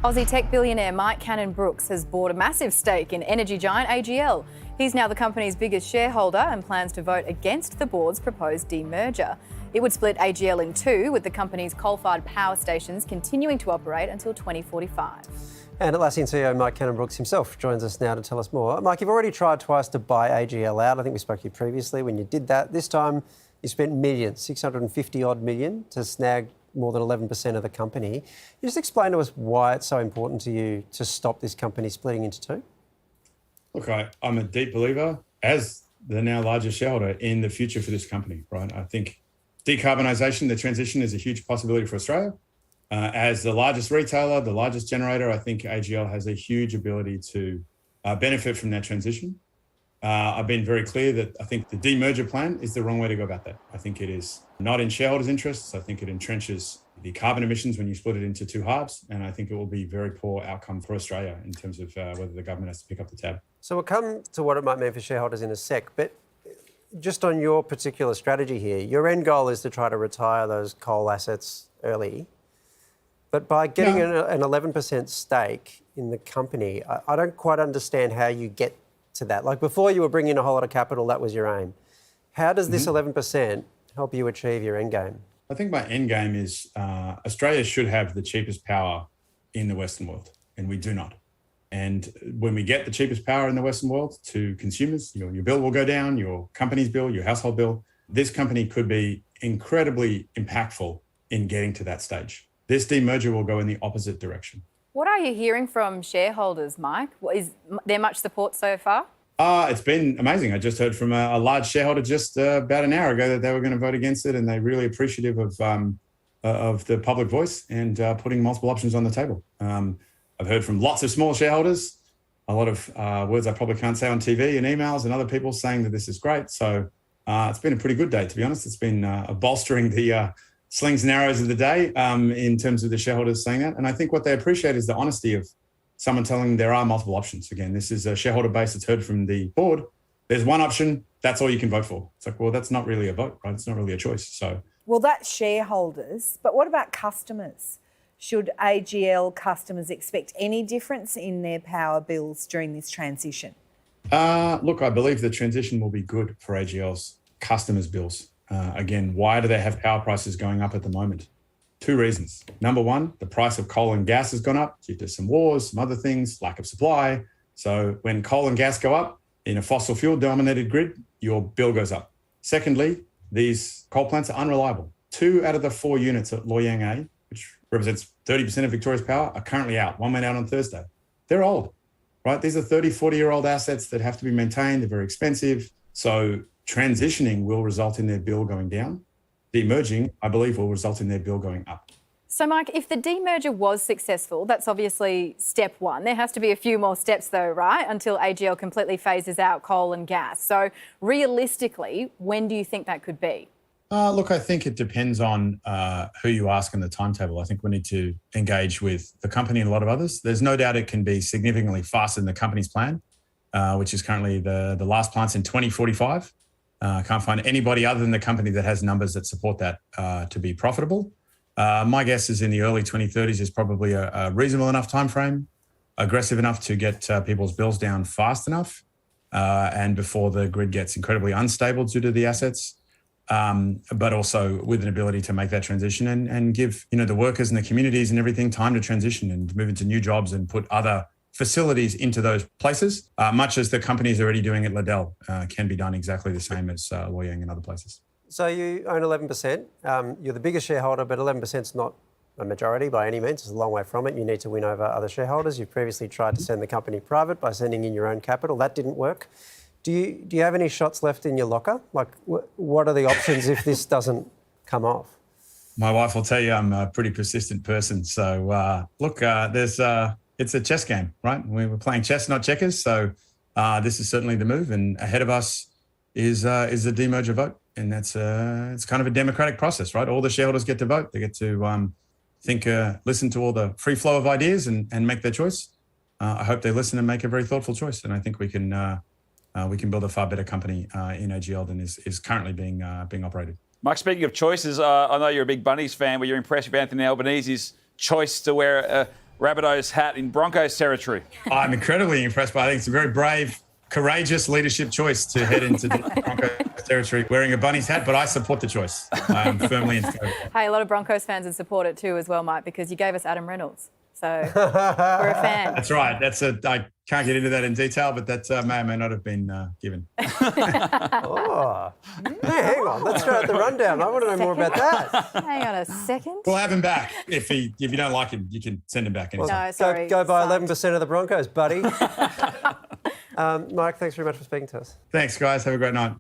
Aussie tech billionaire Mike Cannon-Brookes has bought a massive stake in energy giant AGL. He's now the company's biggest shareholder and plans to vote against the board's proposed demerger. It would split AGL in two, with the company's coal-fired power stations continuing to operate until 2045. And Atlassian CEO Mike Cannon-Brookes himself joins us now to tell us more. Mike, you've already tried twice to buy AGL out. I think we spoke to you previously when you did that. This time you spent millions, 650 odd million, to snag more than 11% of the company. Can you just explain to us why it's so important to you to stop this company splitting into two? Look, I'm a deep believer, as the now largest shareholder, in the future for this company, right? I think decarbonisation, the transition, is a huge possibility for Australia. As the largest retailer, the largest generator, I think AGL has a huge ability to benefit from that transition. I've been very clear that I think the demerger plan is the wrong way to go about that. I think it is not in shareholders' interests. I think it entrenches the carbon emissions when you split it into two halves. And I think it will be a very poor outcome for Australia in terms of whether the government has to pick up the tab. So we'll come to what it might mean for shareholders in a sec. But just on your particular strategy here, your end goal is to try to retire those coal assets early. But by getting an 11% stake in the company, I don't quite understand how you get to that. Like, before you were bringing in a whole lot of capital, that was your aim. How does this 11% help you achieve your end game? I think my end game is Australia should have the cheapest power in the Western world, and we do not. And when we get the cheapest power in the Western world to consumers, your bill will go down, your company's bill, your household bill. This company could be incredibly impactful in getting to that stage. This demerger will go in the opposite direction. What are you hearing from shareholders, Mike? Is there much support so far? It's been amazing. I just heard from a large shareholder just about an hour ago that they were going to vote against it, and they're really appreciative of the public voice and putting multiple options on the table. I've heard from lots of small shareholders, a lot of words I probably can't say on TV, and emails, and other people saying that this is great. So it's been a pretty good day, to be honest. It's been bolstering the slings and arrows of the day in terms of the shareholders saying that. And I think what they appreciate is the honesty of someone telling them there are multiple options. Again, this is a shareholder base that's heard from the board. There's one option, that's all you can vote for. It's like, well, that's not really a vote, right? It's not really a choice. So, well, that's shareholders, but what about customers? Should AGL customers expect any difference in their power bills during this transition? Look, I believe the transition will be good for AGL's customers' bills. Again, why do they have power prices going up at the moment? Two reasons. Number one, the price of coal and gas has gone up due to some wars, some other things, lack of supply. So when coal and gas go up in a fossil fuel dominated grid, your bill goes up. Secondly, these coal plants are unreliable. 2 out of the 4 units at Loy Yang A, which represents 30% of Victoria's power, are currently out. One went out on Thursday. They're old, right? These are 30, 40-year-old assets that have to be maintained. They're very expensive. So transitioning will result in their bill going down. Demerging, I believe, will result in their bill going up. So, Mike, if the demerger was successful, that's obviously step one. There has to be a few more steps, though, right, until AGL completely phases out coal and gas. So, realistically, when do you think that could be? Look, I think it depends on who you ask in the timetable. I think we need to engage with the company and a lot of others. There's no doubt it can be significantly faster than the company's plan, which is currently the last plant's in 2045. I can't find anybody other than the company that has numbers that support that to be profitable. My guess is in the early 2030s is probably a reasonable enough time frame, aggressive enough to get people's bills down fast enough, and before the grid gets incredibly unstable due to the assets, but also with an ability to make that transition and give the workers and the communities and everything time to transition and move into new jobs and put other facilities into those places, much as the companies already doing at Liddell can be done exactly the same as Loy Yang and other places. So you own 11%. You're the biggest shareholder, but 11% is not a majority by any means. It's a long way from it. You need to win over other shareholders. You've previously tried to send the company private by sending in your own capital. That didn't work. Do you have any shots left in your locker? Like, what are the options if this doesn't come off? My wife will tell you I'm a pretty persistent person. So, look, it's a chess game, right? We were playing chess, not checkers. So this is certainly the move. And ahead of us is the demerger vote. And that's it's kind of a democratic process, right? All the shareholders get to vote. They get to listen to all the free flow of ideas and make their choice. I hope they listen and make a very thoughtful choice. And I think we can build a far better company in AGL than is currently being operated. Mike, speaking of choices, I know you're a big Bunnies fan. Were you impressed with Anthony Albanese's choice to wear Rabbitohs hat in Broncos territory? I'm incredibly impressed by it. I think it's a very brave, courageous leadership choice to head into the Broncos territory wearing a Bunnies hat, but I support the choice firmly and firmly. Hey, a lot of Broncos fans would support it too as well, Mike, because you gave us Adam Reynolds. So we're a fan. That's right. I can't get into that in detail, but that may or may not have been given. Oh, hang on. Let's start the rundown. I want to know more about that. Hang on a second. We'll have him back. If you don't like him, you can send him back anytime. No, sorry. Go buy 11% of the Broncos, buddy. Mike, thanks very much for speaking to us. Thanks, guys. Have a great night.